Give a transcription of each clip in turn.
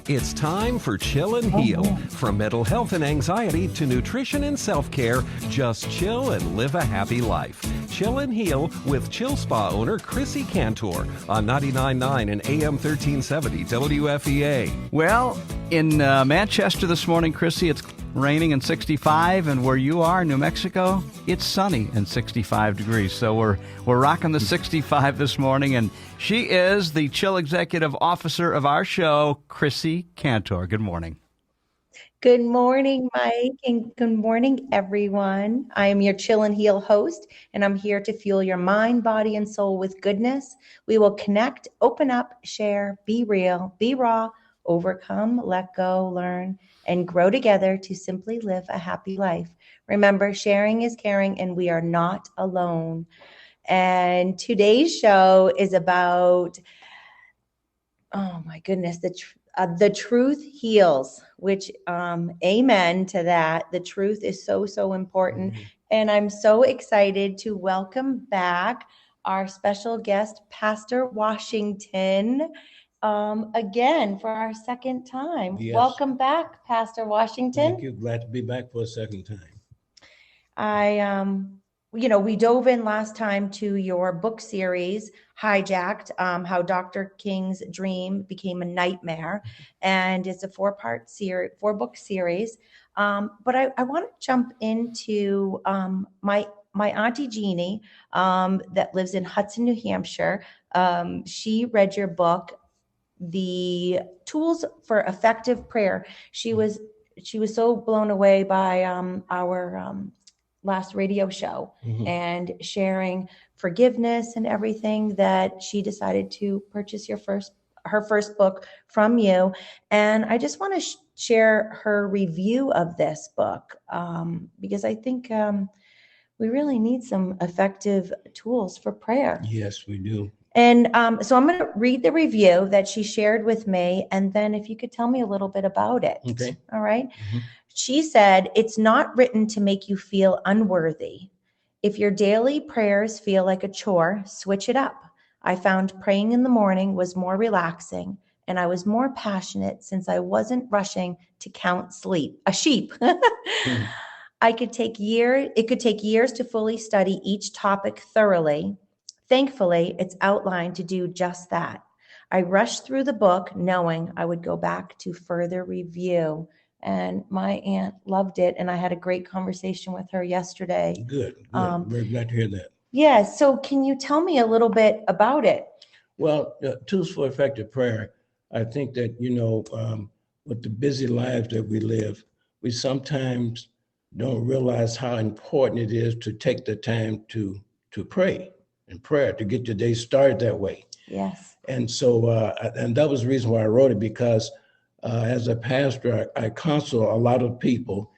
It's time for Chill and Heal. From mental health and anxiety to nutrition and self-care, just chill and live a happy life. Chill and Heal with Chill Spa owner Chrissy Cantor on 99.9 and AM 1370 WFEA. Well, in Manchester this morning, Chrissy, it's raining and 65, and where you are, New Mexico, it's sunny and 65 degrees. So we're rocking the 65 this morning, and she is the Chill Executive Officer of our show, Chrissy Cantor. Good morning. Good morning, Mike, and good morning, everyone. I am your Chill and Heal host, and I'm here to fuel your mind, body, and soul with goodness. We will connect, open up, share, be real, be raw, overcome, let go, learn, and grow together to simply live a happy life. Remember, sharing is caring, and we are not alone. And today's show is about, oh my goodness, the truth heals, which, amen to that. The truth is so, so important. And I'm so excited to welcome back our special guest, Pastor Washington, again for our second time. Yes. Welcome back, Pastor Washington. Thank you. Glad to be back for a second time. We dove in last time to your book series, Hijacked, how Dr. King's dream became a nightmare. And it's a four-book series. But I want to jump into my Auntie Jeannie that lives in Hudson, New Hampshire. She read your book, The Tools for Effective Prayer. She was so blown away by our last radio show and sharing forgiveness and everything that she decided to purchase her first book from you. And I just want to share her review of this book because I think we really need some effective tools for prayer. Yes, we do. And so I'm going to read the review that she shared with me, and then if you could tell me a little bit about it. Okay. All right. She said, "It's not written to make you feel unworthy. If your daily prayers feel like a chore, switch it up. I found praying in the morning was more relaxing, and I was more passionate since I wasn't rushing to count sheep. It could take years to fully study each topic thoroughly. Thankfully, it's outlined to do just that. I rushed through the book knowing I would go back to further review." And my aunt loved it, and I had a great conversation with her yesterday. Good. Very glad to hear that. Yeah, so can you tell me a little bit about it? Well, tools for effective prayer. I think that, with the busy lives that we live, we sometimes don't realize how important it is to take the time to pray and prayer, to get your day started that way. Yes. And so, and that was the reason why I wrote it, because as a pastor, I counsel a lot of people.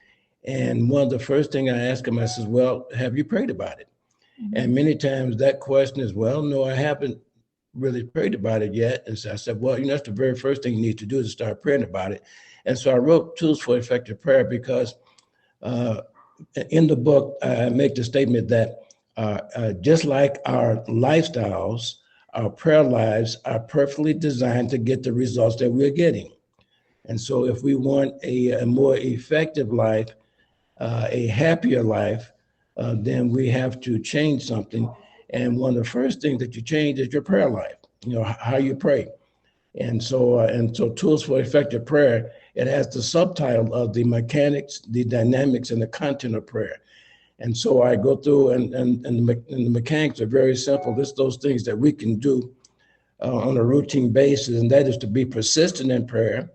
And one of the first things I ask them, I says, well, have you prayed about it? And many times that question is, well, no, I haven't really prayed about it yet. And so I said, well, that's the very first thing you need to do is start praying about it. And so I wrote Tools for Effective Prayer because in the book, I make the statement that just like our lifestyles, our prayer lives are perfectly designed to get the results that we're getting. And so if we want a more effective life, a happier life, then we have to change something. And one of the first things that you change is your prayer life, how you pray. And so Tools for Effective Prayer, it has the subtitle of the mechanics, the dynamics, and the content of prayer. And so I go through, and the mechanics are very simple. It's those things that we can do on a routine basis, and that is to be persistent in prayer,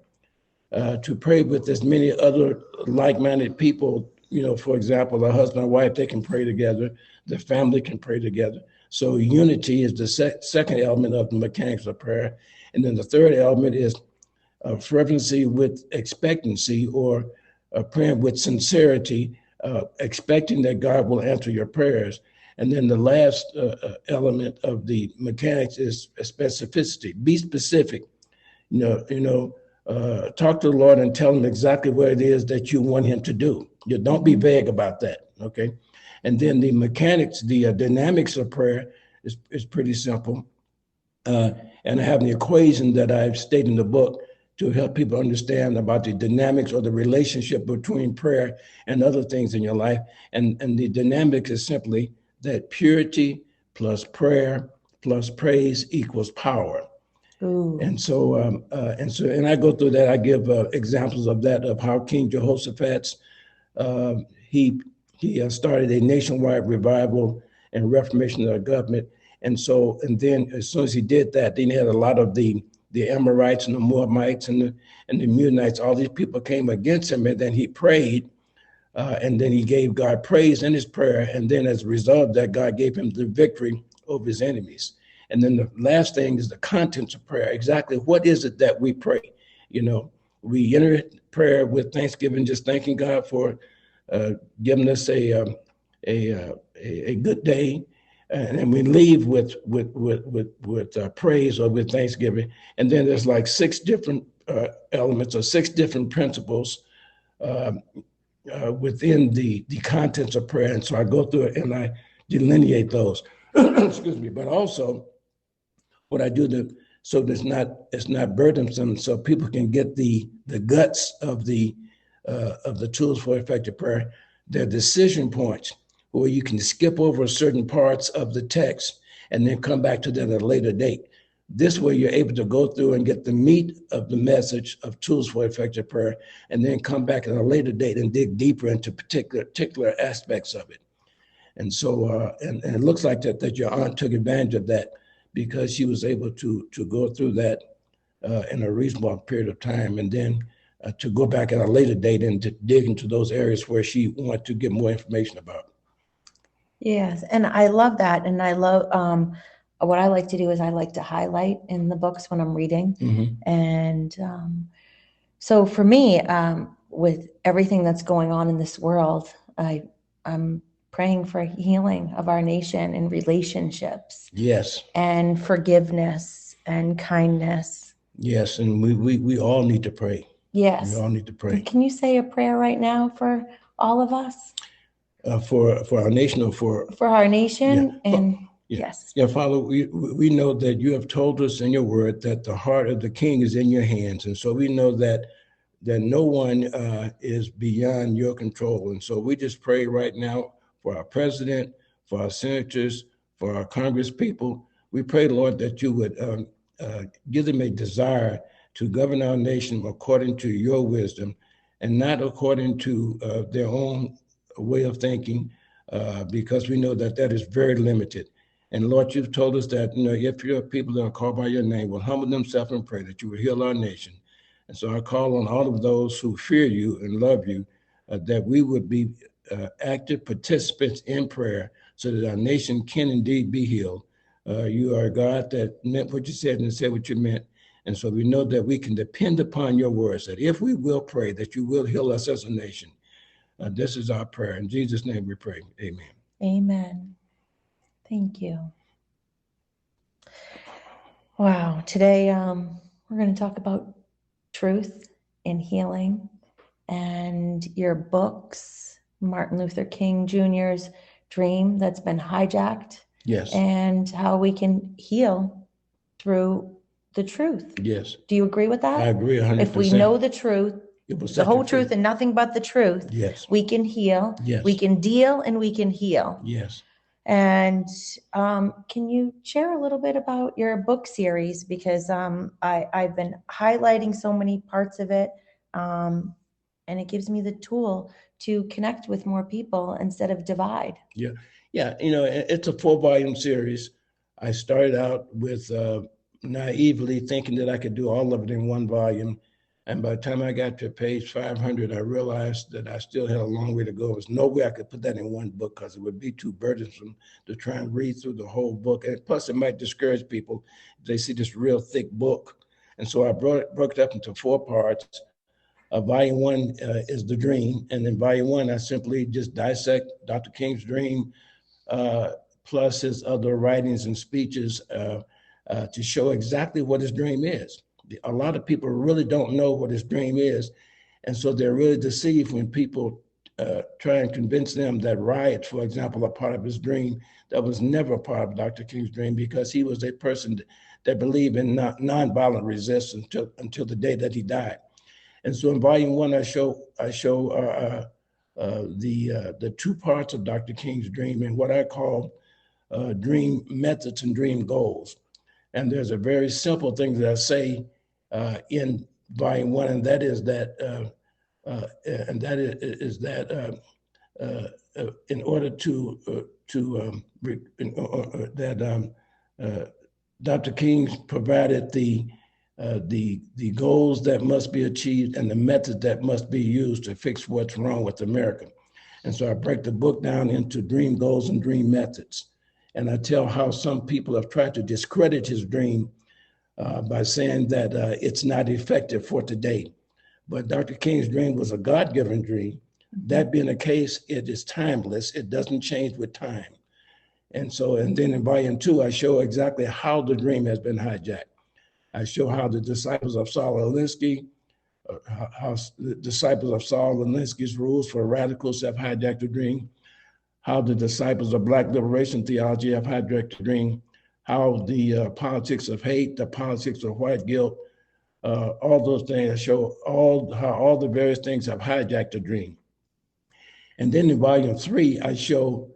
to pray with as many other like-minded people. For example, a husband and wife, they can pray together. The family can pray together. So unity is the second element of the mechanics of prayer. And then the third element is fervency with expectancy, or praying with sincerity, expecting that God will answer your prayers. And then the last element of the mechanics is specificity. Be specific. Talk to the Lord and tell him exactly what it is that you want him to do. Don't be vague about that, okay? And then the mechanics, the dynamics of prayer is pretty simple. And I have an equation that I've stated in the book to help people understand about the dynamics or the relationship between prayer and other things in your life. And the dynamic is simply that purity plus prayer plus praise equals power. Ooh. And so I go through that. I give examples of that, of how King Jehoshaphat's he started a nationwide revival and reformation of the government. And then as soon as he did that, then he had a lot of the Amorites and the Moabites and the Meunites. All these people came against him, and then he prayed, and then he gave God praise in his prayer. And then as a result of that, God gave him the victory over his enemies. And then the last thing is the contents of prayer. Exactly what is it that we pray? You know, we enter prayer with thanksgiving, just thanking God for giving us a good day, and then we leave with praise or with thanksgiving. And then there's like 6 different elements or 6 different principles within the contents of prayer. And so I go through it and I delineate those. Excuse me. But also, what I do so that it's not burdensome, so people can get the guts of the tools for effective prayer. They're decision points where you can skip over certain parts of the text and then come back to that at a later date. This way, you're able to go through and get the meat of the message of tools for effective prayer, and then come back at a later date and dig deeper into particular aspects of it. And so, and it looks like that your aunt took advantage of that, because she was able to go through that in a reasonable period of time, and then to go back at a later date and to dig into those areas where she wanted to get more information about. Yes, and I love that. And I love what I like to do is I like to highlight in the books when I'm reading. Mm-hmm. And so for me, with everything that's going on in this world, I'm praying for healing of our nation and relationships. Yes. And forgiveness and kindness. Yes, and we all need to pray. Yes. We all need to pray. Can you say a prayer right now for all of us? For our nation, or for our nation? Yeah. And yeah. Yes. Yeah, Father, we know that you have told us in your word that the heart of the king is in your hands. And so we know that no one is beyond your control. And so we just pray right now for our president, for our senators, for our Congress people. We pray, Lord, that you would give them a desire to govern our nation according to your wisdom and not according to their own way of thinking, because we know that is very limited. And Lord, you've told us that, if your people that are called by your name will humble themselves and pray, that you will heal our nation. And so I call on all of those who fear you and love you, that we would be active participants in prayer so that our nation can indeed be healed. You are a God that meant what you said and said what you meant. And so we know that we can depend upon your words, that if we will pray, that you will heal us as a nation. This is our prayer. In Jesus' name we pray. Amen. Amen. Thank you. Wow. Today, we're going to talk about truth and healing and your books, Martin Luther King Jr.'s dream that's been hijacked. Yes. And how we can heal through the truth. Yes. Do you agree with that? I agree 100%. If we know the truth, the whole truth and nothing but the truth, yes, we can heal. Yes. We can deal and we can heal. Yes. And can you share a little bit about your book series? Because I've been highlighting so many parts of it, and it gives me the tool to connect with more people instead of divide. Yeah. Yeah. It's a 4-volume series. I started out with naively thinking that I could do all of it in 1 volume. And by the time I got to page 500, I realized that I still had a long way to go. There's no way I could put that in 1 book because it would be too burdensome to try and read through the whole book. And plus, it might discourage people if they see this real thick book. And so I broke it up into 4 parts. Volume 1 is the dream. And in volume 1, I simply just dissect Dr. King's dream, plus his other writings and speeches to show exactly what his dream is. A lot of people really don't know what his dream is. And so they're really deceived when people try and convince them that riots, for example, are part of his dream. That was never a part of Dr. King's dream, because he was a person that believed in nonviolent resistance until the day that he died. And so in volume 1, I show the two parts of Dr. King's dream and what I call dream methods and dream goals. And there's a very simple thing that I say in volume 1, and that is that in order Dr. King provided the goals that must be achieved and the methods that must be used to fix what's wrong with America. And so I break the book down into dream goals and dream methods. And I tell how some people have tried to discredit his dream by saying that it's not effective for today. But Dr. King's dream was a God-given dream. That being the case, it is timeless. It doesn't change with time. And then in volume 2, I show exactly how the dream has been hijacked. I show how the disciples of Saul Alinsky, how the disciples of Saul Alinsky's rules for radicals have hijacked the dream, how the disciples of Black liberation theology have hijacked the dream, how the politics of hate, the politics of white guilt, all those things. I show how all the various things have hijacked the dream. And then in volume 3, I show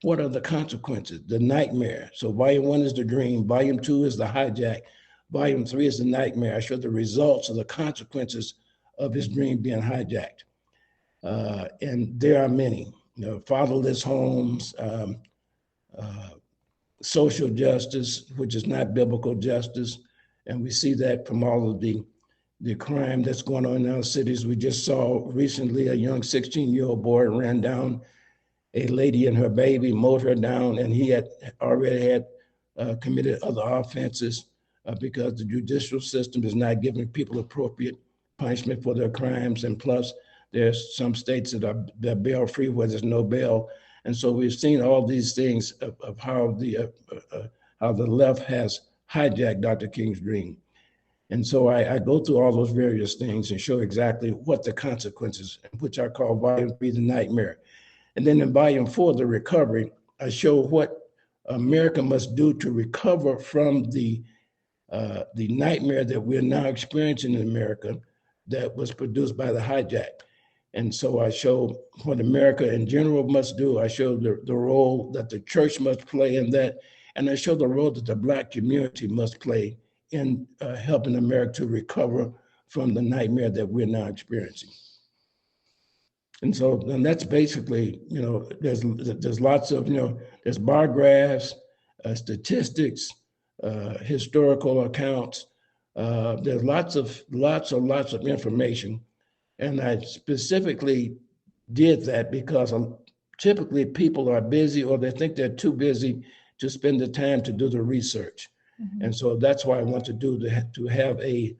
what are the consequences, the nightmare. So volume 1 is the dream, volume 2 is the hijack, volume 3 is the nightmare. I show the results of the consequences of his dream being hijacked. And there are many, fatherless homes, social justice, which is not biblical justice. And we see that from all of the crime that's going on in our cities. We just saw recently a young 16-year-old boy ran down a lady and her baby, mowed her down, and he had already committed other offenses because the judicial system is not giving people appropriate punishment for their crimes. And plus, there's some states that are bail free where there's no bail. And so we've seen all these things of how the left has hijacked Dr. King's dream. And so I go through all those various things and show exactly what the consequences, which I call volume 3, the nightmare. And then in volume 4, the recovery, I show what America must do to recover from the nightmare that we're now experiencing in America that was produced by the hijack. And so I show what America in general must do. I show the role that the church must play in that. And I show the role that the Black community must play in helping America to recover from the nightmare that we're now experiencing. And that's basically, there's lots of, there's bar graphs, statistics, historical accounts. There's lots of information. And I specifically did that because typically people are busy or they think they're too busy to spend the time to do the research. Mm-hmm. And so that's why I want to have a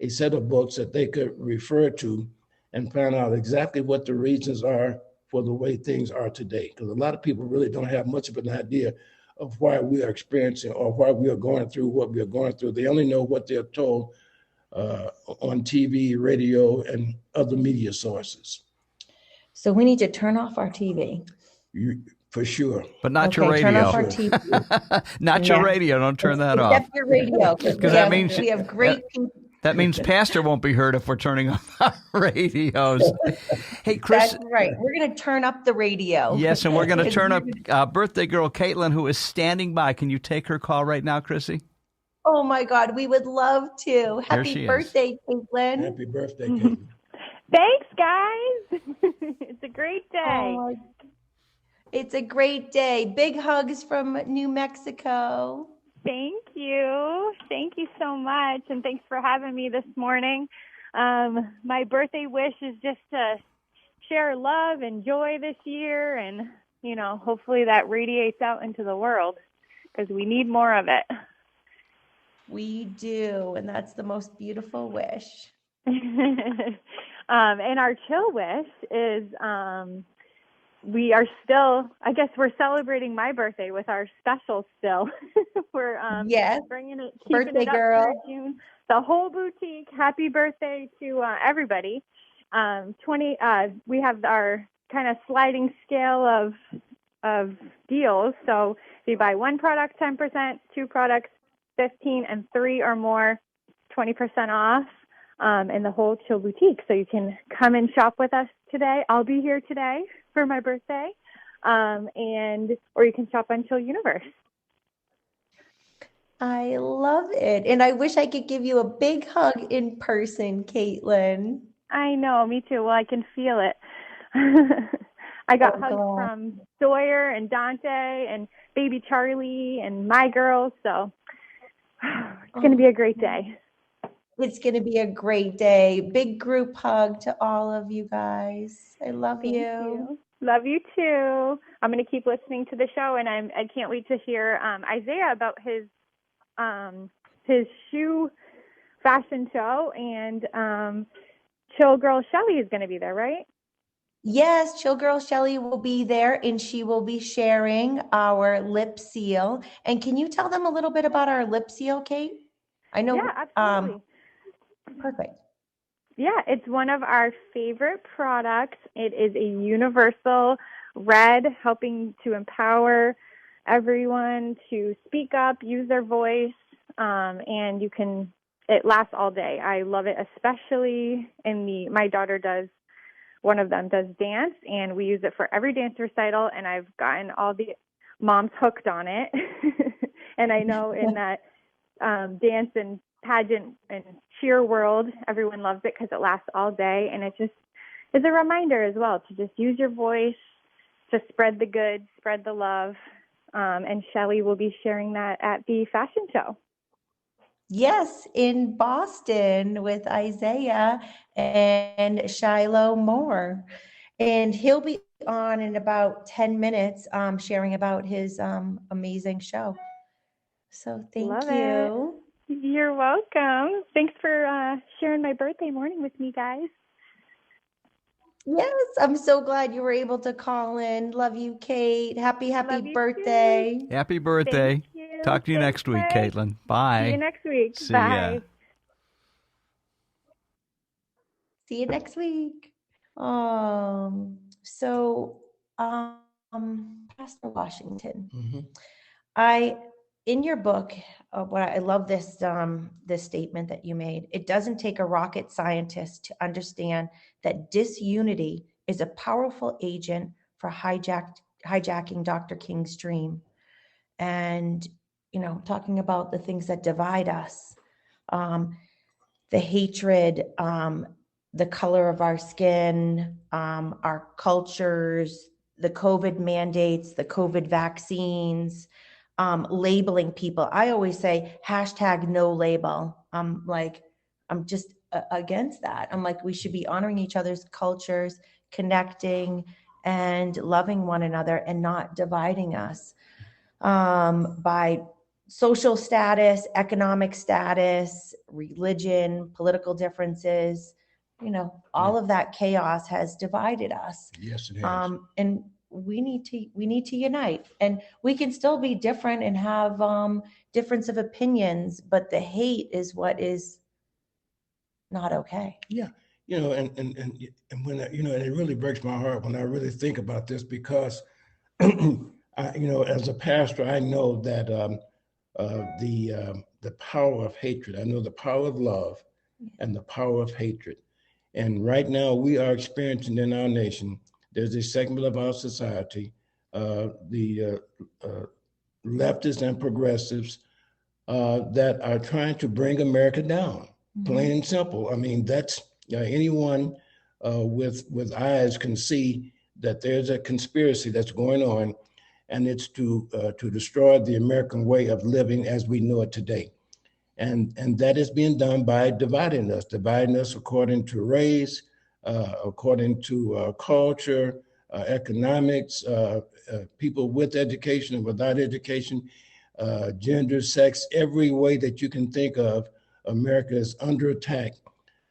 set of books that they could refer to and find out exactly what the reasons are for the way things are today. Because a lot of people really don't have much of an idea of why we are experiencing or why we are going through what we are going through. They only know what they're told on TV, radio, and other media sources. So we need to turn off our TV. For sure. But not your radio. Turn off our TV. Not your radio. Don't turn that off. Except your radio. Because that means we have great people. That means Pastor won't be heard if we're turning off our radios. Hey, Chris. That's right. We're going to turn up the radio. Yes, and we're going to turn up birthday girl Caitlin, who is standing by. Can you take her call right now, Chrissy? Oh, my God. We would love to. Happy birthday, Caitlin. Happy birthday, Caitlin. Thanks, guys. It's a great day. Oh, it's a great day. Big hugs from New Mexico. Thank you. Thank you so much. And thanks for having me this morning. My birthday wish is just to share love and joy this year. And, hopefully that radiates out into the world because we need more of it. We do. And that's the most beautiful wish. And our chill wish is we are still, I guess we're celebrating my birthday with our special still. We're bringing it, keeping birthday it up girl. through June. The whole boutique. Happy birthday to everybody. We have our kind of sliding scale of deals. So if you buy one product, 10%, two products, 15 and 3 or more, 20% off in the whole Chill Boutique. So you can come and shop with us today. I'll be here today for my birthday, or you can shop on Chill Universe. I love it. And I wish I could give you a big hug in person, Caitlin. I know, me too. Well, I can feel it. I got hugs from Sawyer and Dante and baby Charlie and my girls. So it's going to be a great day. It's going to be a great day. Big group hug to all of you guys. I love Thank you. you. Love you too. I'm going to keep listening to the show, and I can't wait to hear Isaiah about his shoe fashion show, and Chill Girl Shelly is going to be there, right? Yes, Chill Girl Shelly will be there, and she will be sharing our lip seal. And can you tell them a little bit about our lip seal, Kate? I know. Yeah, absolutely. Perfect. Yeah, it's one of our favorite products. It is a universal red, helping to empower everyone to speak up, use their voice, and it lasts all day. I love it, especially my daughter one of them does dance, and we use it for every dance recital, and I've gotten all the moms hooked on it. And I know in that dance and pageant and cheer world, everyone loves it because it lasts all day, and it just is a reminder as well to just use your voice to spread the good, spread the love, and Shelly will be sharing that at the fashion show. Yes, in Boston with Isaiah and Shiloh Moore. And he'll be on in about 10 minutes sharing about his amazing show. So thank you. You're welcome. Thanks for sharing my birthday morning with me, guys. Yes, I'm so glad you were able to call in. Love you, Kate. Happy birthday. Too. Happy birthday. Talk to you next week, Caitlin. Bye. See you next week. See Bye. ya. See you next week. Pastor Washington, in your book, I love this statement that you made. It doesn't take a rocket scientist to understand that disunity is a powerful agent for hijacking Dr. King's dream. And, talking about the things that divide us, the hatred, the color of our skin, our cultures, the COVID mandates, the COVID vaccines, labeling people. I always say #no label. I'm just against that. I'm like, we should be honoring each other's cultures, connecting and loving one another, and not dividing us by social status, economic status, religion, political differences. All of that chaos has divided us. Yes, it has. And we need to unite, and we can still be different and have difference of opinions, but the hate is what is not okay. Yeah. And when it really breaks my heart when I really think about this, because as a pastor, I know that the power of hatred. I know the power of love and the power of hatred. And right now we are experiencing in our nation, there's a segment of our society, the leftists and progressives that are trying to bring America down, plain and simple. I mean, that's anyone with eyes can see that there's a conspiracy that's going on, and it's to destroy the American way of living as we know it today. And that is being done by dividing us according to race, according to culture, economics, people with education and without education, gender, sex, every way that you can think of. America is under attack,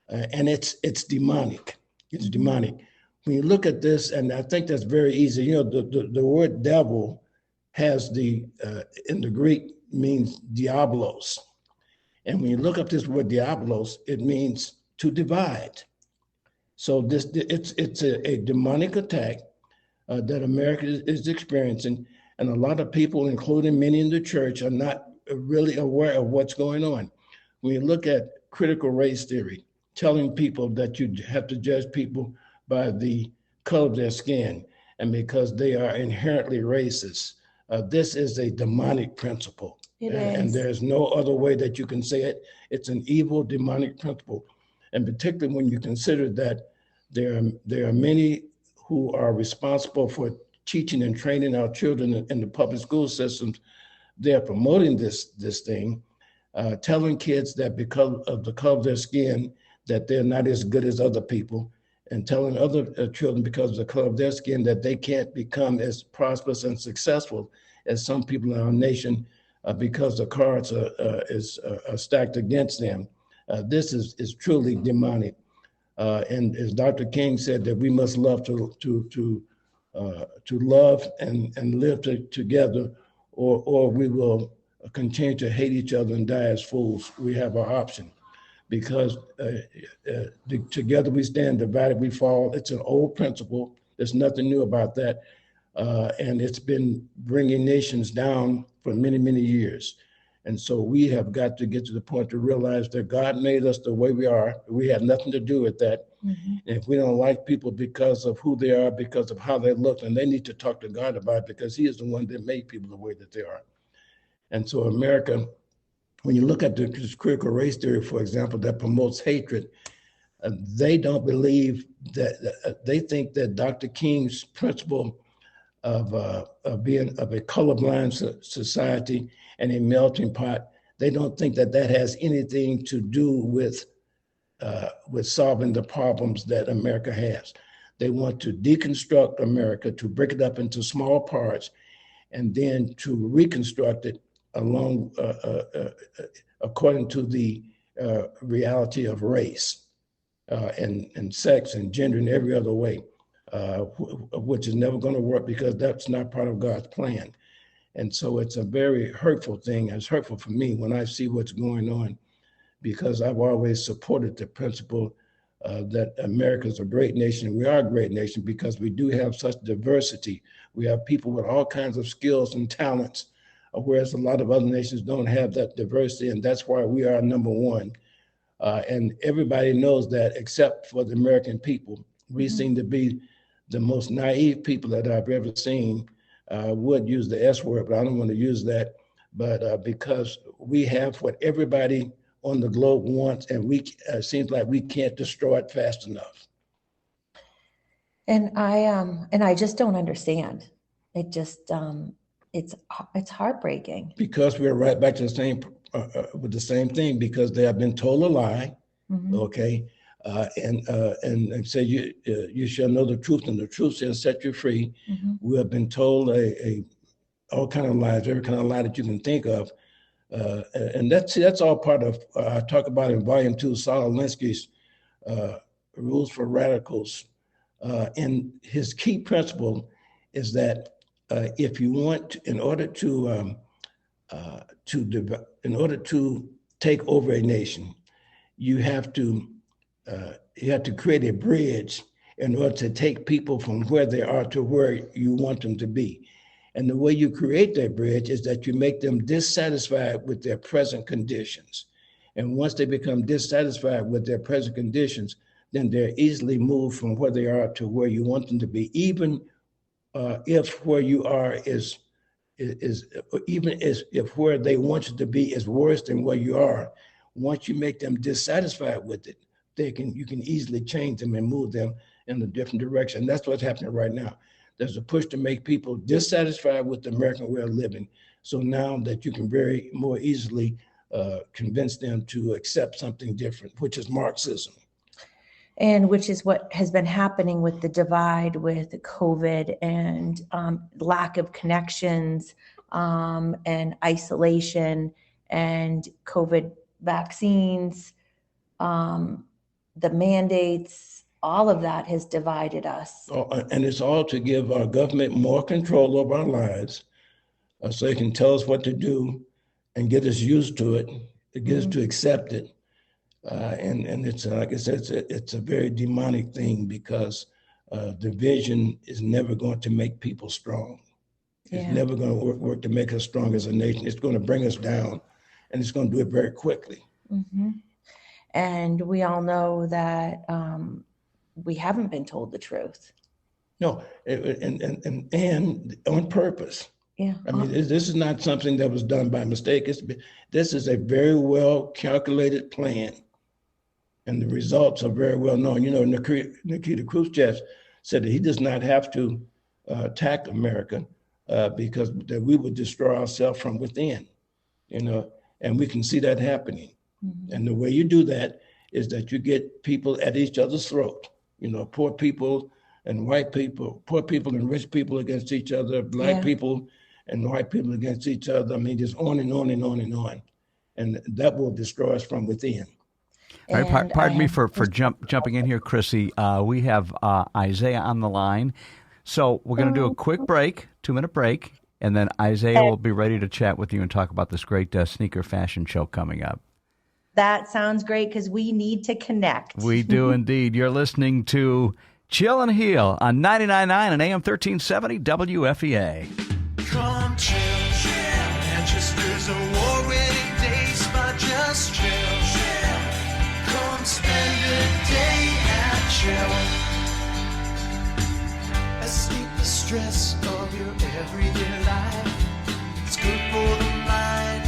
and it's demonic. It's demonic. When you look at this, and I think that's very easy. The word devil has in the Greek means diabolos. And when you look up this word diabolos, it means to divide. So it's a demonic attack that America is experiencing. And a lot of people, including many in the church, are not really aware of what's going on. When you look at critical race theory, telling people that you have to judge people by the color of their skin and because they are inherently racist, this is a demonic principle. And there's no other way that you can say it. It's an evil demonic principle. And particularly when you consider that there are many who are responsible for teaching and training our children in the public school systems. They're promoting this thing, telling kids that because of the color of their skin, that they're not as good as other people, and telling other children because of the color of their skin that they can't become as prosperous and successful as some people in our nation because the cards are stacked against them. This is truly demonic. And as Dr. King said, that we must love to love and live together, or we will continue to hate each other and die as fools. We have our option, because together we stand, divided we fall. It's an old principle. There's nothing new about that. And it's been bringing nations down for many, many years. And so we have got to get to the point to realize that God made us the way we are. We had nothing to do with that. Mm-hmm. And if we don't like people because of who they are, because of how they look, then they need to talk to God about it, because he is the one that made people the way that they are. And so America, when you look at this critical race theory, for example, that promotes hatred, they don't believe that, they think that Dr. King's principle of being of a colorblind society and a melting pot, they don't think that has anything to do with solving the problems that America has. They want to deconstruct America, to break it up into small parts, and then to reconstruct it along according to the reality of race and sex and gender and every other way, which is never going to work, because that's not part of God's plan. And so it's a very hurtful thing. It's hurtful for me when I see what's going on, because I've always supported the principle that America is a great nation. We are a great nation because we do have such diversity. We have people with all kinds of skills and talents, whereas a lot of other nations don't have that diversity, and that's why we are number one. And everybody knows that, except for the American people. We seem to be the most naive people that I've ever seen. Would use the S word, but I don't want to use that. But because we have what everybody on the globe wants, and we seems like we can't destroy it fast enough. And I just don't understand. It just it's heartbreaking. Because we're right back to the same with the same thing, because they have been told a lie. Mm-hmm. Okay. And say you shall know the truth, and the truth shall set you free. Mm-hmm. We have been told all kind of lies, every kind of lie that you can think of, and that's all part of. I talk about in Volume 2, Saul Alinsky's Rules for Radicals, and his key principle is that if you want, in order to take over a nation, you have to create a bridge in order to take people from where they are to where you want them to be. And the way you create that bridge is that you make them dissatisfied with their present conditions. And once they become dissatisfied with their present conditions, then they're easily moved from where they are to where you want them to be, even if where you are if where they want you to be is worse than where you are. Once you make them dissatisfied with it, you can easily change them and move them in a different direction. That's what's happening right now. There's a push to make people dissatisfied with the American way of living. So now that you can very more easily convince them to accept something different, which is Marxism. And which is what has been happening with the divide with COVID and lack of connections and isolation and COVID vaccines, the mandates, all of that has divided us. And it's all to give our government more control over our lives, so they can tell us what to do and get us used to it, to get us to accept it. And it's, like I said, it's a very demonic thing, because division is never going to make people strong. It's Yeah. never going to work to make us strong as a nation. It's going to bring us down, and it's going to do it very quickly. Mm-hmm. And we all know that we haven't been told the truth. No, and on purpose. Yeah. I mean, this is not something that was done by mistake. This is a very well calculated plan, and the results are very well known. You know, Nikita Khrushchev said that he does not have to attack America because that we would destroy ourselves from within, you know, and we can see that happening. Mm-hmm. And the way you do that is that you get people at each other's throat, you know, poor people and white people, poor people and rich people against each other, black people and white people against each other. I mean, just on and on and on and on. And that will destroy us from within. All right, pardon me for jumping in here, Chrissy. We have Isaiah on the line. So we're going to do a quick break, 2-minute break, and then Isaiah will be ready to chat with you and talk about this great sneaker fashion show coming up. That sounds great because we need to connect. We do indeed. You're listening to Chill and Heal on 99.9 and AM 1370 WFEA. Come chill, Manchester's a war-winning day spot. Just chill. Come spend a day at Chill. Escape the stress of your everyday life. It's good for the mind,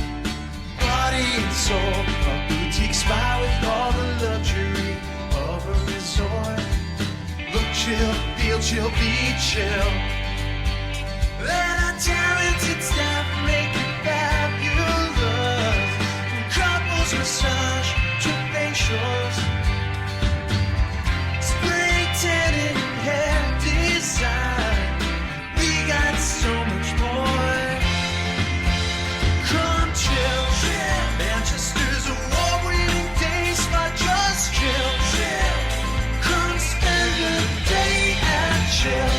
body and soul. A boutique spa with all the luxury of a resort. Look chill, feel chill, be chill. Let our talented staff make it fabulous. From couples massage to facials, spray tanning and hair design. We got so much more. Come chill. Manchester's a war-winning day spot. Just chill. Come spend a day at Chill.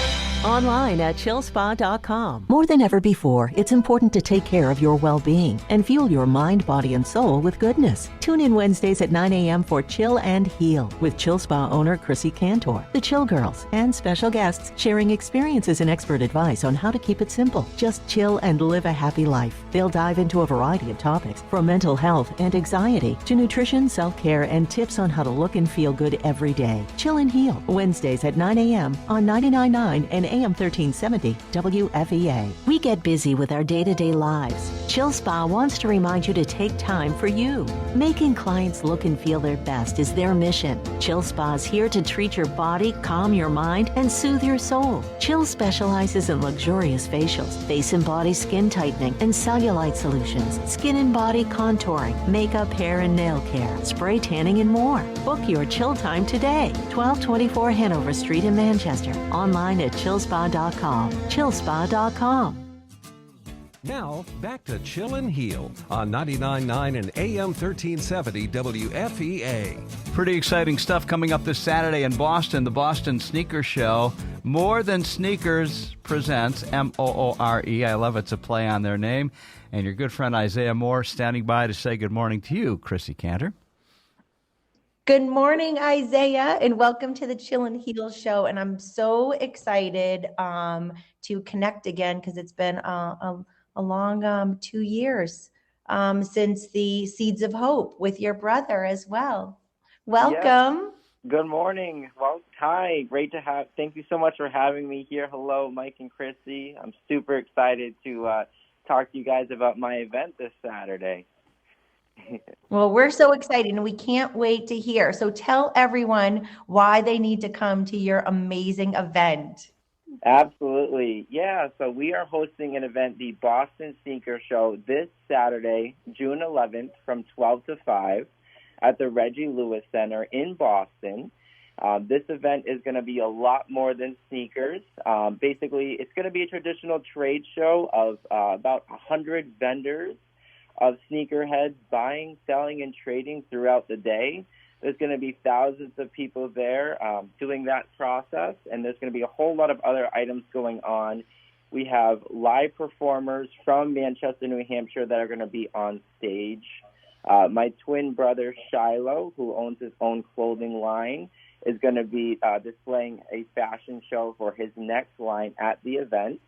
Online at chillspa.com. More than ever before, it's important to take care of your well-being and fuel your mind, body, and soul with goodness. Tune in Wednesdays at 9 a.m. for Chill and Heal with Chill Spa owner Chrissy Cantor, the Chill Girls, and special guests sharing experiences and expert advice on how to keep it simple. Just chill and live a happy life. They'll dive into a variety of topics, from mental health and anxiety to nutrition, self-care, and tips on how to look and feel good every day. Chill and Heal, Wednesdays at 9 a.m. on 99.9 and AM 1370 WFEA. We get busy with our day-to-day lives. Chill Spa wants to remind you to take time for you. Making clients look and feel their best is their mission. Chill Spa is here to treat your body, calm your mind, and soothe your soul. Chill specializes in luxurious facials, face and body skin tightening, and cellulite solutions, skin and body contouring, makeup, hair, and nail care, spray tanning, and more. Book your chill time today. 1224 Hanover Street in Manchester. Online at chillspa.com. Chillspa.com. Now, back to Chill and Heal on 99.9 and AM 1370 WFEA. Pretty exciting stuff coming up this Saturday in Boston, the Boston Sneaker Show. More Than Sneakers presents Moore. I love it's a play on their name. And your good friend Isaiah Moore standing by to say good morning to you, Chrissy Cantor. Good morning, Isaiah, and welcome to the Chill and Heal show. And I'm so excited to connect again because it's been a long 2 years since the Seeds of Hope with your brother as well. Welcome. Yes. Good morning. Well, hi. Great to have. Thank you so much for having me here. Hello, Mike and Chrissy. I'm super excited to talk to you guys about my event this Saturday. Well, we're so excited and we can't wait to hear. So tell everyone why they need to come to your amazing event. Absolutely. Yeah, so we are hosting an event, the Boston Sneaker Show, this Saturday, June 11th from 12 to 5 at the Reggie Lewis Center in Boston. This event is going to be a lot more than sneakers. Basically, it's going to be a traditional trade show of about 100 vendors of sneakerheads buying, selling, and trading throughout the day. There's going to be thousands of people there doing that process, and there's going to be a whole lot of other items going on. We have live performers from Manchester, New Hampshire that are going to be on stage. My twin brother, Shiloh, who owns his own clothing line, is going to be displaying a fashion show for his next line at the event.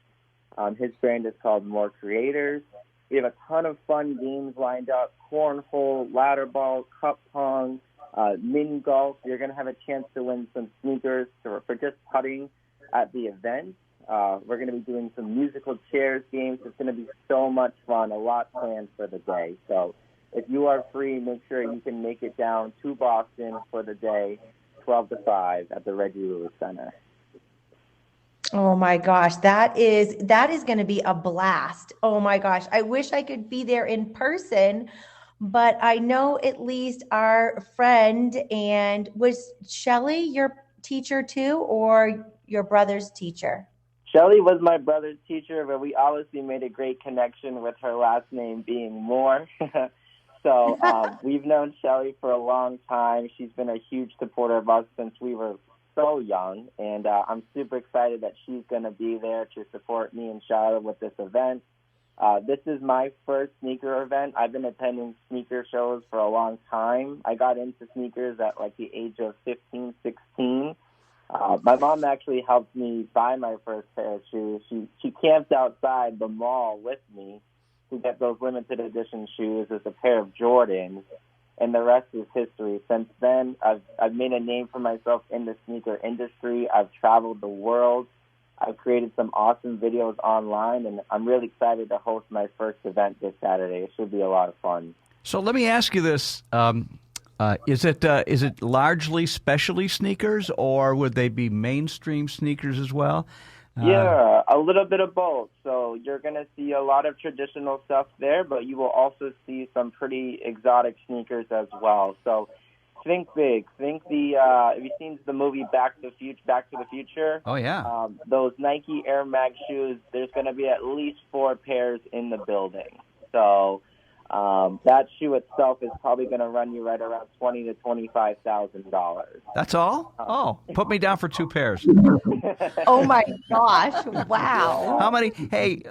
His brand is called More Creators. We have a ton of fun games lined up: cornhole, ladder ball, cup pong, mini golf. You're going to have a chance to win some sneakers for just putting at the event. We're going to be doing some musical chairs games. It's going to be so much fun, a lot planned for the day. So if you are free, make sure you can make it down to Boston for the day, 12 to 5 at the Reggie Lewis Center. Oh my gosh, that is going to be a blast. Oh my gosh, I wish I could be there in person, but I know at least our friend, and was Shelly your teacher too, or your brother's teacher? Shelly was my brother's teacher, but we obviously made a great connection with her last name being Moore. So we've known Shelly for a long time. She's been a huge supporter of us since we were so young, and I'm super excited that she's going to be there to support me and Charlotte with this event. This is my first sneaker event. I've been attending sneaker shows for a long time. I got into sneakers at like the age of 15, 16. My mom actually helped me buy my first pair of shoes. She camped outside the mall with me to get those limited edition shoes. It's a pair of Jordans, and the rest is history. Since then, I've made a name for myself in the sneaker industry. I've traveled the world. I've created some awesome videos online, and I'm really excited to host my first event this Saturday. It should be a lot of fun. So let me ask you this. Is it largely specialty sneakers, or would they be mainstream sneakers as well? Yeah, a little bit of both. So you're going to see a lot of traditional stuff there, but you will also see some pretty exotic sneakers as well. So think big. Think have you seen the movie Back to the Future? Oh, yeah. Those Nike Air Max shoes, there's going to be at least 4 pairs in the building. So that shoe itself is probably going to run you right around $20,000 to $25,000. That's all? Put me down for 2 pairs. Oh my gosh! Wow. How many? Hey,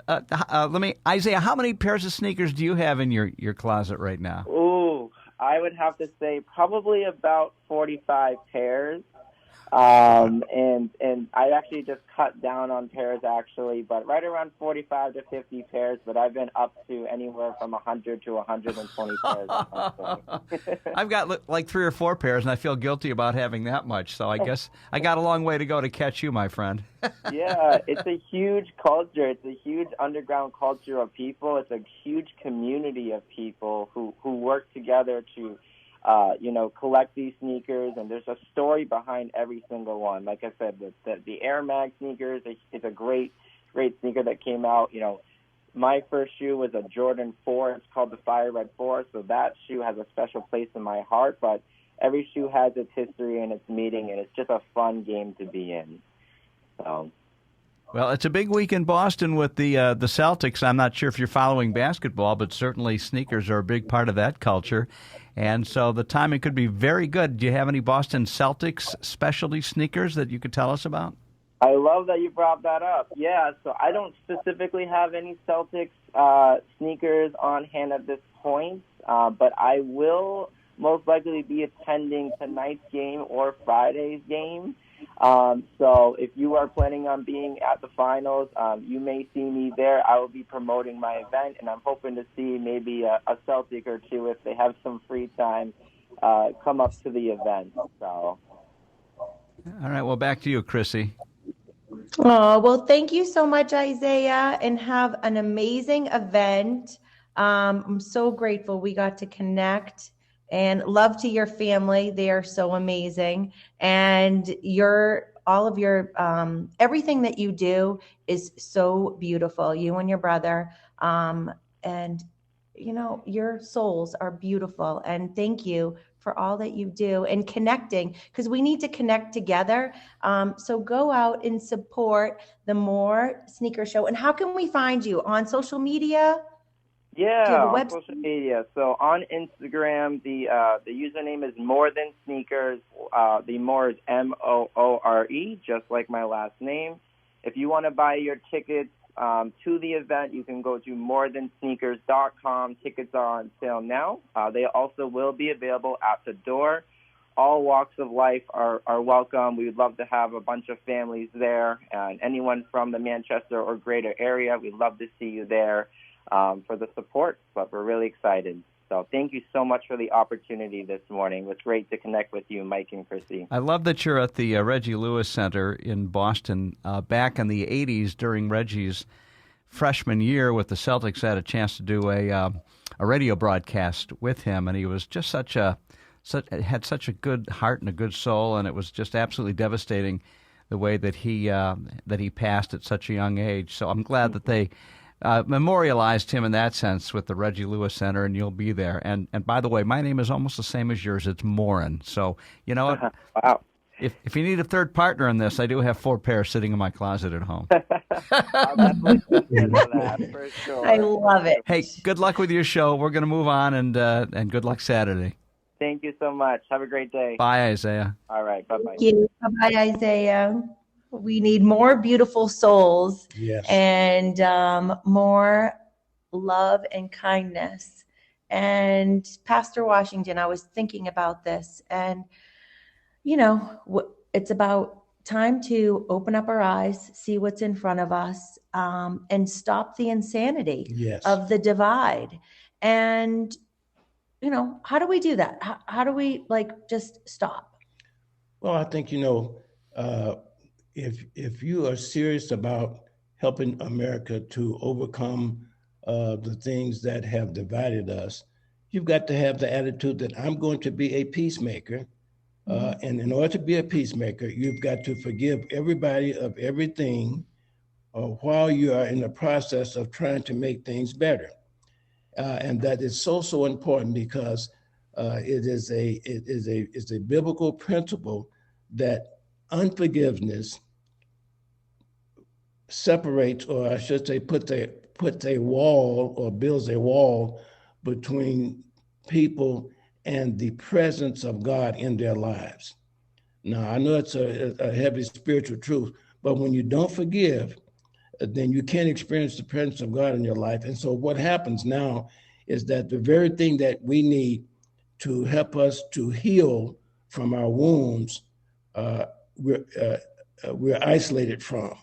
Isaiah, how many pairs of sneakers do you have in your closet right now? Ooh, I would have to say probably about 45 pairs. And I actually just cut down on pairs actually, but right around 45 to 50 pairs, but I've been up to anywhere from 100 to 120 pairs. I've got like 3 or 4 pairs, and I feel guilty about having that much, so I guess I got a long way to go to catch you, my friend. Yeah, it's a huge culture. It's a huge underground culture of people. It's a huge community of people who work together to collect these sneakers, and there's a story behind every single one. Like I said, the Air Max sneakers is a great sneaker that came out. My first shoe was a Jordan 4. It's called the Fire Red 4, so that shoe has a special place in my heart, but every shoe has its history and its meaning, and it's just a fun game to be in. So. Well, it's a big week in Boston with the Celtics. I'm not sure if you're following basketball, but certainly sneakers are a big part of that culture. And so the timing could be very good. Do you have any Boston Celtics specialty sneakers that you could tell us about? I love that you brought that up. Yeah, so I don't specifically have any Celtics sneakers on hand at this point, but I will most likely be attending tonight's game or Friday's game. So if you are planning on being at the finals, you may see me there. I will be promoting my event, and I'm hoping to see maybe a Celtic or two if they have some free time come up to the event. So. All right, well, back to you, Chrissy. Oh, well, thank you so much, Isaiah, and have an amazing event. I'm so grateful we got to connect. And love to your family. They are so amazing. And all of your, everything that you do is so beautiful. You and your brother. And, your souls are beautiful. And thank you for all that you do and connecting, because we need to connect together. So go out and support the More Sneaker Show. And how can we find you? On social media? Yeah, on social media. So on Instagram, the username is More Than Sneakers. The More is Moore, just like my last name. If you want to buy your tickets to the event, you can go to morethansneakers.com. Tickets are on sale now. They also will be available at the door. all walks of life are welcome. We would love to have a bunch of families there, and anyone from the Manchester or greater area, we'd love to see you there for the support. But we're really excited. So thank you so much for the opportunity this morning. It was great to connect with you, Mike and Chrissy. I love that you're at the Reggie Lewis Center in Boston. Back in the 80s, during Reggie's freshman year with the Celtics, I had a chance to do a radio broadcast with him, and he was just had such a good heart and a good soul, and it was just absolutely devastating the way that he passed at such a young age. So I'm glad that they memorialized him in that sense with the Reggie Lewis Center, and you'll be there. And by the way, my name is almost the same as yours. It's Morin. So, you know what? Wow. If you need a third partner in this, I do have 4 pairs sitting in my closet at home. I'll definitely consider that, for sure. I love it. Hey, good luck with your show. We're going to move on, and good luck Saturday. Thank you so much. Have a great day. Bye, Isaiah. All right. Bye-bye. Thank you. Bye-bye, Isaiah. We need more beautiful souls. Yes. And more love and kindness. And Pastor Washington, I was thinking about this, and it's about time to open up our eyes, see what's in front of us, and stop the insanity of the divide. And how do we do that? How do we just stop? Well, I think if you are serious about helping America to overcome the things that have divided us, you've got to have the attitude that I'm going to be a peacemaker. And in order to be a peacemaker, you've got to forgive everybody of everything while you are in the process of trying to make things better. And that is so important, because it is a biblical principle that unforgiveness separates, or I should say, puts a wall or builds a wall between people and the presence of God in their lives. Now, I know it's a heavy spiritual truth, but when you don't forgive, then you can't experience the presence of God in your life. And so what happens now is that the very thing that we need to help us to heal from our wounds, we're isolated from.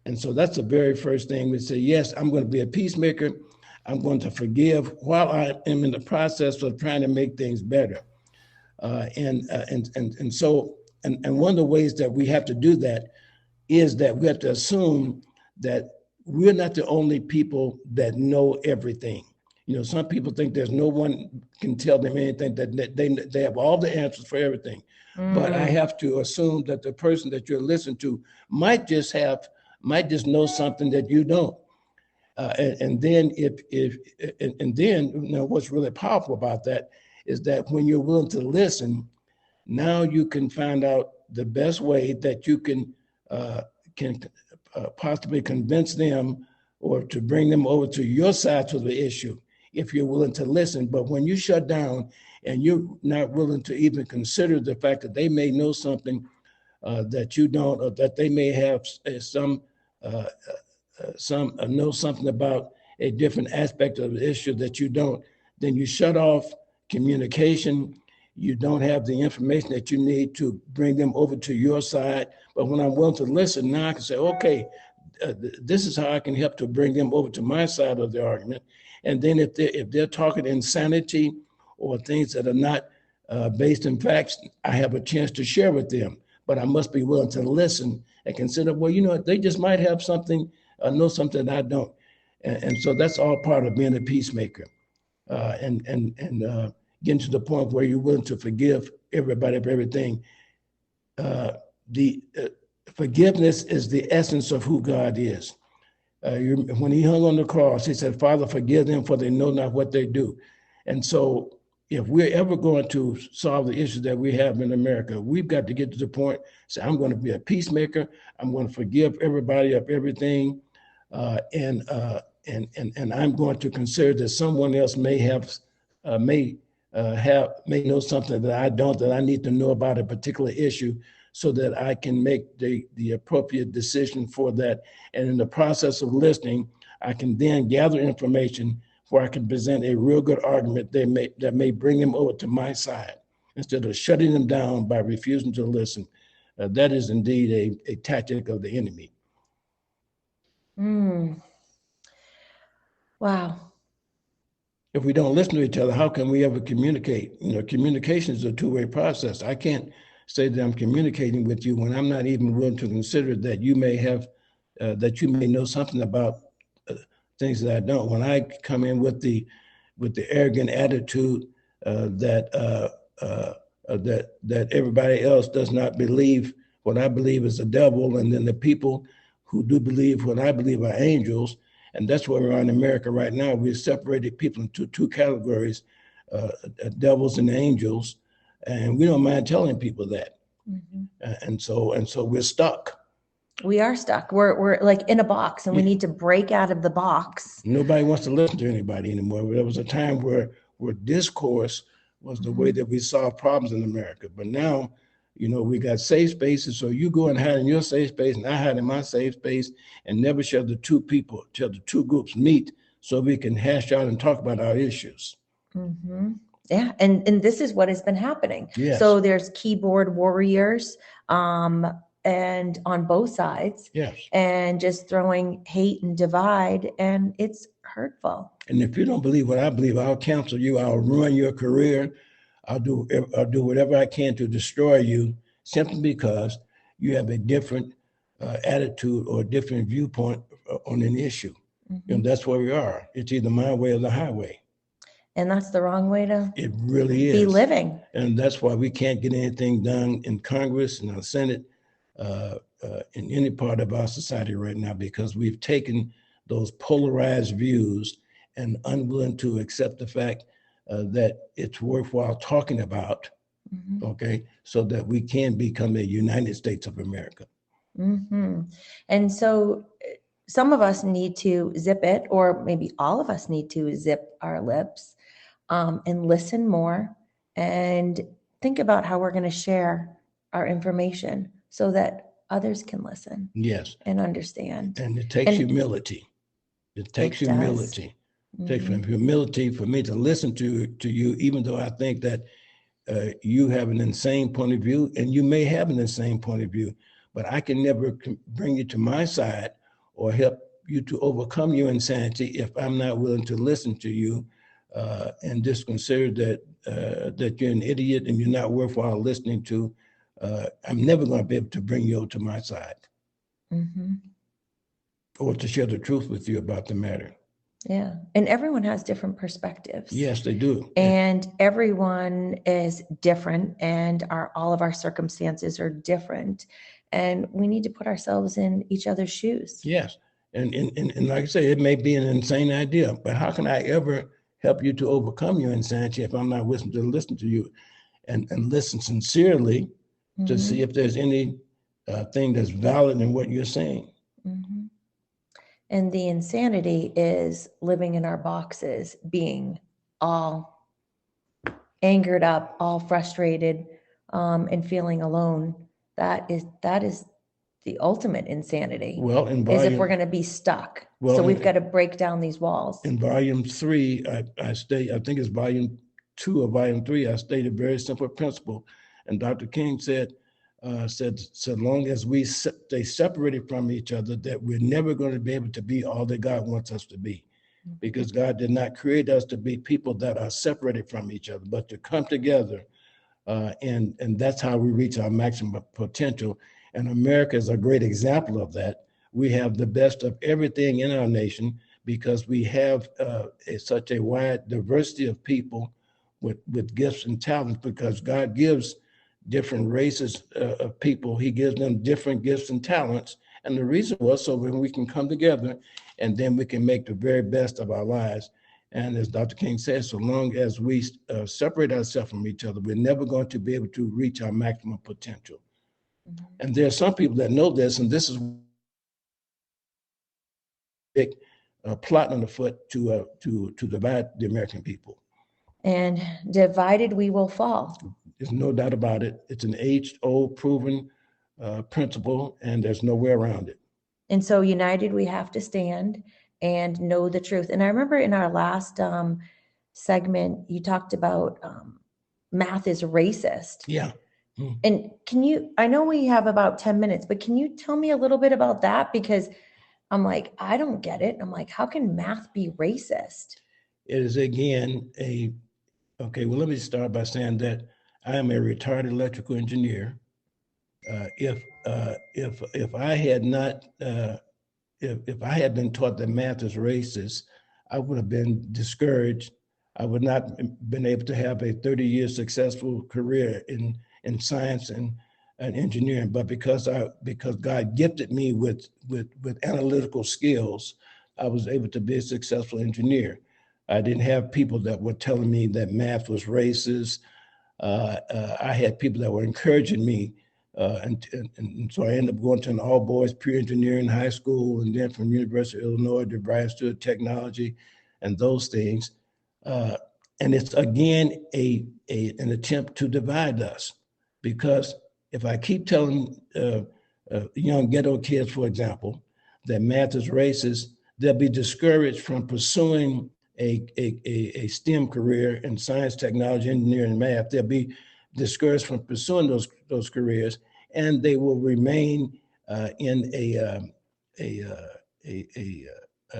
And so that's the very first thing we say, yes, I'm going to be a peacemaker. I'm going to forgive while I am in the process of trying to make things better. And one of the ways that we have to do that is that we have to assume that we're not the only people that know everything. Some people think there's no one can tell them anything, that they have all the answers for everything. But I have to assume that the person that you're listening to might just know something that you don't. And then what's really powerful about that is that when you're willing to listen, now you can find out the best way that you can possibly convince them or to bring them over to your side of the issue, if you're willing to listen. But when you shut down and you're not willing to even consider the fact that they may know something that you don't, or that they may have some know something about a different aspect of the issue that you don't, then you shut off communication. You don't have the information that you need to bring them over to your side. But when I'm willing to listen, now I can say, okay, this is how I can help to bring them over to my side of the argument. And then if they're talking insanity or things that are not based in facts, I have a chance to share with them. But I must be willing to listen and consider, well, they just might have something, know something that I don't. And so that's all part of being a peacemaker. And getting to the point where you're willing to forgive everybody of everything. The forgiveness is the essence of who God is. When he hung on the cross, he said, Father, forgive them, for they know not what they do. And so if we're ever going to solve the issues that we have in America, we've got to get to the point, say, I'm going to be a peacemaker. I'm going to forgive everybody of everything. And I'm going to consider that someone else may know something that I don't, that I need to know about a particular issue, so that I can make the appropriate decision for that. And in the process of listening, I can then gather information where I can present a real good argument that may bring them over to my side. instead of shutting them down by refusing to listen. That is indeed a tactic of the enemy. Wow. If we don't listen to each other, how can we ever communicate? Communication is a two-way process. I can't say that I'm communicating with you when I'm not even willing to consider that you may have, that you may know something about things that I don't. When I come in with the arrogant attitude that everybody else does not believe what I believe is the devil, and then the people who do believe what I believe are angels. And that's where we're in America right now. We've separated people into two categories, devils and angels, and we don't mind telling people that. And so we're stuck. We are stuck. We're like in a box, and we need to break out of the box. Nobody wants to listen to anybody anymore. There was a time where discourse was the way that we solve problems in America. But now, we got safe spaces. So you go and hide in your safe space, and I hide in my safe space, and never shall the two groups meet so we can hash out and talk about our issues. Yeah. And this is what has been happening. Yes. So there's keyboard warriors, and on both sides. Yes. And just throwing hate and divide, and it's hurtful. And if you don't believe what I believe, I'll counsel you. I'll ruin your career. I'll do whatever I can to destroy you, simply because you have a different attitude or a different viewpoint on an issue. And that's where we are. It's either my way or the highway. And that's the wrong way to It really is. be living. And that's why we can't get anything done in Congress and the Senate, in any part of our society right now, because we've taken those polarized views and unwilling to accept the fact that it's worthwhile talking about, okay, so that we can become a United States of America. And so some of us need to zip it, or maybe all of us need to zip our lips, and listen more and think about how we're going to share our information so that others can listen. Yes. And understand. And it takes humility. It takes humility. It takes humility for me to listen to you, even though I think that you have an insane point of view, and you may have an insane point of view, but I can never bring you to my side or help you to overcome your insanity if I'm not willing to listen to you and just consider that you're an idiot and you're not worthwhile listening to. I'm never going to be able to bring you to my side or to share the truth with you about the matter. Yeah. And everyone has different perspectives. Yes, they do. And everyone is different, and all of our circumstances are different. And we need to put ourselves in each other's shoes. Yes. And like I say, it may be an insane idea, but how can I ever help you to overcome your insanity if I'm not willing to listen to you and listen sincerely to see if there's any thing that's valid in what you're saying? And the insanity is living in our boxes, being all angered up, all frustrated, and feeling alone. That is the ultimate insanity. Well, is if we're going to be stuck. Well, so we've got to break down these walls. In volume 3, I think it's volume 2 or volume 3, I stated a very simple principle. And Dr. King said, so long as we stay separated from each other, that we're never going to be able to be all that God wants us to be. Because God did not create us to be people that are separated from each other, but to come together. And that's how we reach our maximum potential. And America is a great example of that. We have the best of everything in our nation because we have such a wide diversity of people with gifts and talents, because God gives different races of people. He gives them different gifts and talents. And the reason was so when we can come together and then we can make the very best of our lives. And as Dr. King says, so long as we separate ourselves from each other, we're never going to be able to reach our maximum potential. And there are some people that know this, and this is big plot on the foot to divide the American people. And divided we will fall. There's no doubt about it. It's an age-old proven principle, and there's no way around it. And so united we have to stand and know the truth. And I remember in our last segment, you talked about math is racist. Yeah. And I know we have about 10 minutes, but can you tell me a little bit about that? Because I'm like, I don't get it. I'm like, how can math be racist? It is again okay, well, let me start by saying that I am a retired electrical engineer. If I had not, if I had been taught that math is racist, I would have been discouraged. I would not been able to have a 30-year successful career in science and engineering. But because God gifted me with analytical skills, I was able to be a successful engineer. I didn't have people that were telling me that math was racist. I had people that were encouraging me. And so I ended up going to an all-boys pre-engineering high school, and then from University of Illinois to Bryan Stewart Technology and those things. And it's, again, an attempt to divide us. Because if I keep telling young ghetto kids, for example, that math is racist, they'll be discouraged from pursuing a STEM career in science, technology, engineering, and math. They'll be discouraged from pursuing those careers, and they will remain in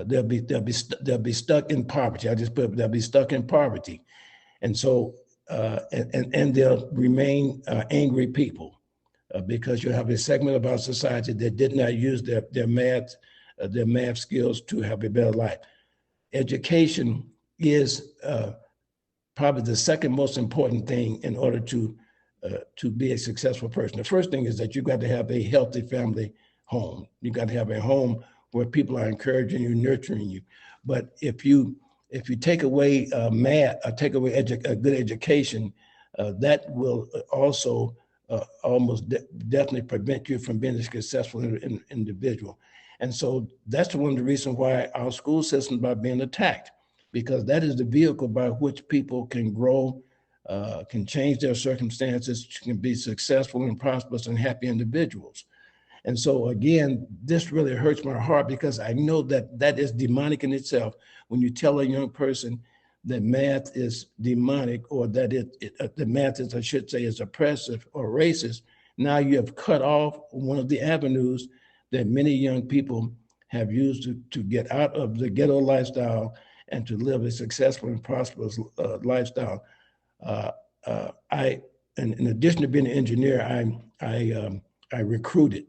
they'll be stuck in poverty. They'll be stuck in poverty, and so and they'll remain angry people because you have a segment of our society that did not use their math skills to have a better life. Education is probably the second most important thing in order to be a successful person. The first thing is that you've got to have a healthy family home. You've got to have a home where people are encouraging you, nurturing you. But if you take away math, or take away a good education, that will also almost definitely prevent you from being a successful individual. And so that's one of the reasons why our school systems are being attacked, because that is the vehicle by which people can grow, can change their circumstances, can be successful and prosperous and happy individuals. And so again, this really hurts my heart because I know that that is demonic in itself. When you tell a young person that math is demonic, or that the math is, I should say, is oppressive or racist, now you have cut off one of the avenues that many young people have used to get out of the ghetto lifestyle and to live a successful and prosperous lifestyle. In addition to being an engineer, I recruited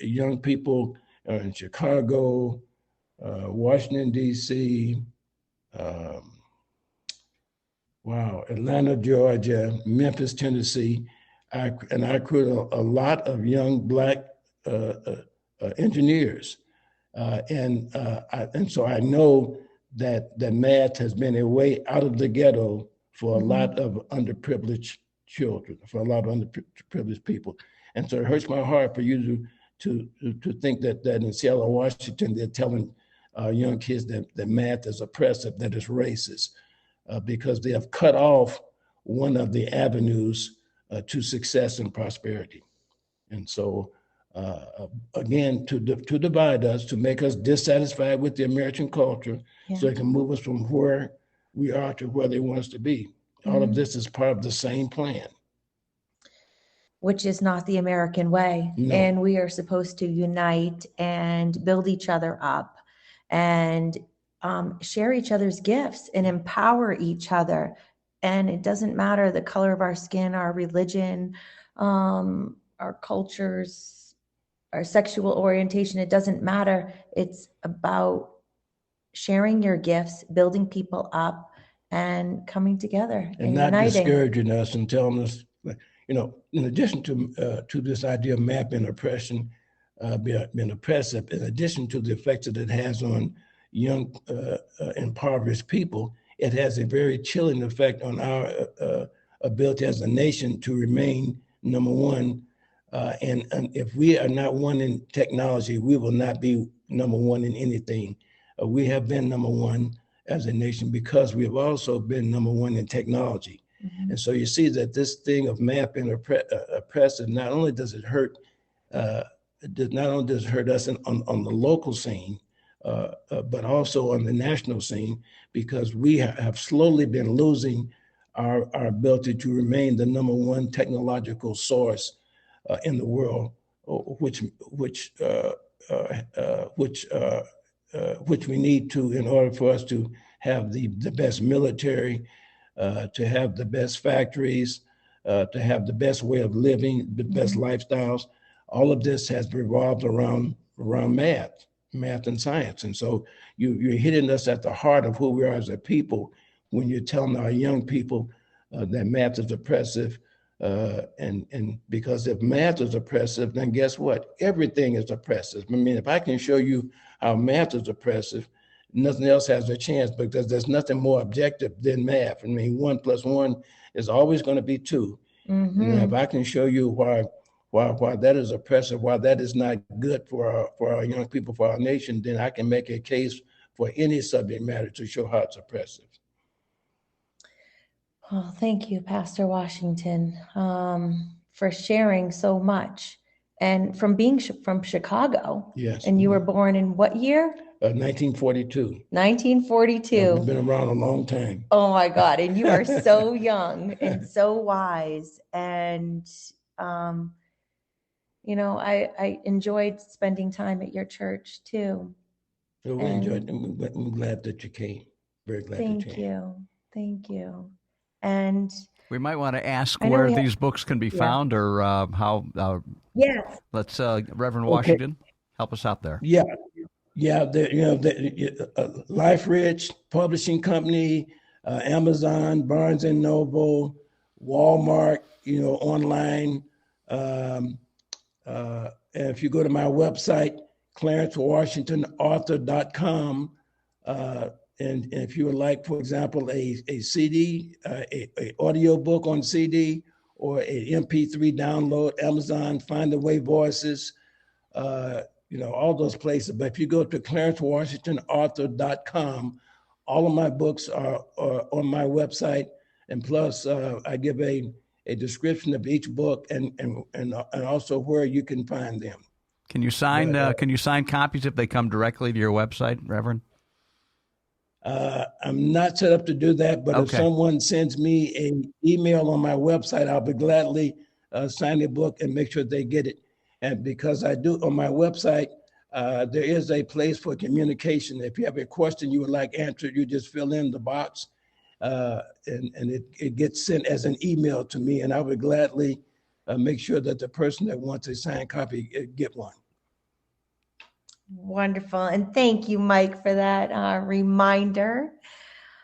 young people in Chicago, Washington, D.C., Atlanta, Georgia, Memphis, Tennessee. I recruited a lot of young Black engineers. And so I know that math has been a way out of the ghetto for a lot of underprivileged children, for a lot of underprivileged people. And so it hurts my heart for you to think that in Seattle, Washington, they're telling young kids that math is oppressive, that it's racist, because they have cut off one of the avenues to success and prosperity. And so, again, to divide us, to make us dissatisfied with the American culture, so they can move us from where we are to where they want us to be. All of this is part of the same plan. Which is not the American way. No. And we are supposed to unite and build each other up and share each other's gifts and empower each other. And it doesn't matter the color of our skin, our religion, our cultures, our sexual orientation. It doesn't matter. It's about sharing your gifts, building people up, and coming together and not uniting. Discouraging us and telling us, in addition to this idea of math being oppression, being oppressive, in addition to the effects that it has on young impoverished people, it has a very chilling effect on our ability as a nation to remain number one. And if we are not one in technology, we will not be number one in anything. We have been number one as a nation because we have also been number one in technology. Mm-hmm. And so you see that this thing of math being oppressive, not only does it hurt, us on the local scene, but also on the national scene, because we have slowly been losing our ability to remain the number one technological source in the world, which we need to in order for us to have the best military, to have the best factories, to have the best way of living, the best lifestyles. All of this has revolved around math and science. And so you're hitting us at the heart of who we are as a people when you're telling our young people that math is oppressive. And because if math is oppressive, then guess what? Everything is oppressive. I mean, if I can show you how math is oppressive, nothing else has a chance, because there's nothing more objective than math. I mean, 1 + 1 is always going to be 2. And if I can show you why that is oppressive, why that is not good for our young people, for our nation, then I can make a case for any subject matter to show how it's oppressive. Well, thank you, Pastor Washington, for sharing so much. And from being from Chicago. Yes. And you were born in what year? 1942. 1942. We've been around a long time. Oh my God. And you are so young and so wise. And, you know, I enjoyed spending time at your church too. So we enjoyed it. I'm glad that you came. Very glad that you came. Thank you. Thank you. And we might want to ask where these books can be found, or how. Yes. Let's, Reverend Washington, help us out there. Yeah. The Life Rich Publishing Company, Amazon, Barnes and Noble, Walmart, online. And if you go to my website, clarencewashingtonauthor.com, and if you would like, for example, a CD, a audio book on CD, or a MP3 download, Amazon, Find a Way Voices, all those places. But if you go to clarencewashingtonauthor.com, all of my books are on my website, and plus I give a description of each book and also where you can find them. Can you sign copies if they come directly to your website, Reverend? I'm not set up to do that, but if someone sends me an email on my website, I'll be gladly sign the book and make sure they get it. And because I do on my website, there is a place for communication. If you have a question you would like answered, you just fill in the box, and it gets sent as an email to me, and I would gladly make sure that the person that wants a signed copy get one. Wonderful. And thank you, Mike, for that reminder.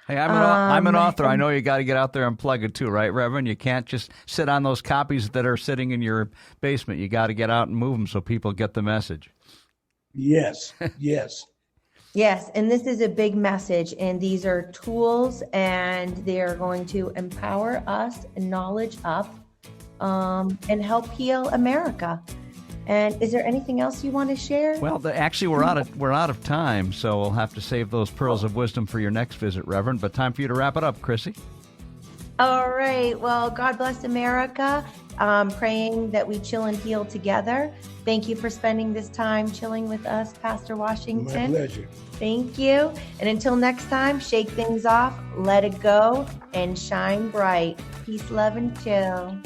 Hey, I'm an author. I know you got to get out there and plug it too, right, Reverend? You can't just sit on those copies that are sitting in your basement. You got to get out and move them so people get the message. Yes, yes. Yes, and this is a big message, and these are tools, and they are going to empower us and knowledge up and help heal America. And is there anything else you want to share? Well, actually, we're out of time, so we'll have to save those pearls of wisdom for your next visit, Reverend. But time for you to wrap it up, Chrissy. All right. Well, God bless America. Praying that we chill and heal together. Thank you for spending this time chilling with us, Pastor Washington. My pleasure. Thank you. And until next time, shake things off, let it go, and shine bright. Peace, love, and chill.